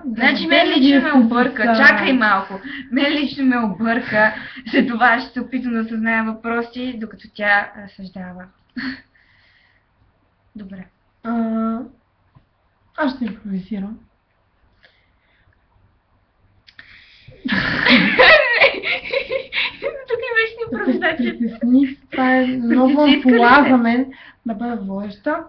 Значи мен лично ме обърка, чакай малко. Мен лично ме обърка за това, ще се опитам да осъзная въпроси, докато тя разсъждава. Добре. Аз ще импровизирам. Тук имаш импровизация. Това е много ампула за мен да бъда водеща.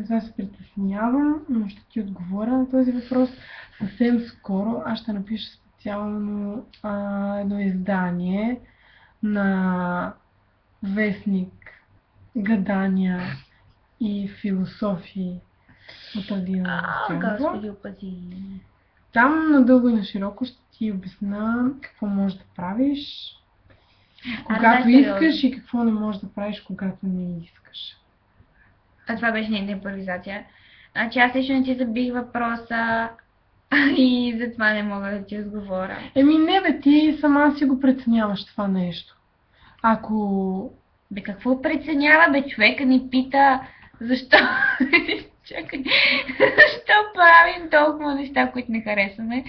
Това се притеснявам, но ще ти отговоря на този въпрос. Съвсем скоро аз ще напиша специално едно издание на вестник Гадания и философии от Адина Стоянова. Господи опази. Там надълго и на широко ще ти обясна какво можеш да правиш, когато искаш и какво не можеш да правиш, когато не искаш. А това беше нейна импровизация. Значи аз лично не ти забих въпроса и затова не мога да ти отговоря. Не бе, ти сама си го преценяваш това нещо. Ако... Бе, какво преценява, бе, човека ни пита защо... Чакай, защо правим толкова неща, които не харесваме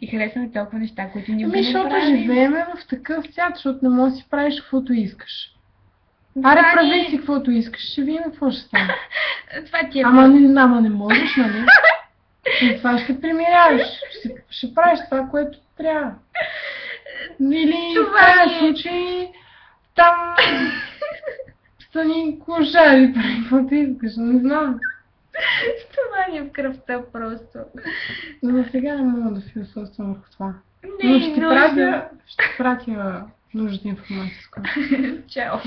и харесваме толкова неща, които ни правим. Защото живееме в такъв свят, защото не можеш да си правиш каквото искаш. Аре, прави си каквото искаш, ще видим какво ще стане. Това ти е... Ама не можеш, нали? И това ще примиряваш. Ще правиш това, което трябва. Или в този случай там стани клошари, прави каквото искаш, не знам. Това ни е в кръвта просто. За сега не мога да философствам върху това. Но ще ти пратя нужната информация скоро. Чао.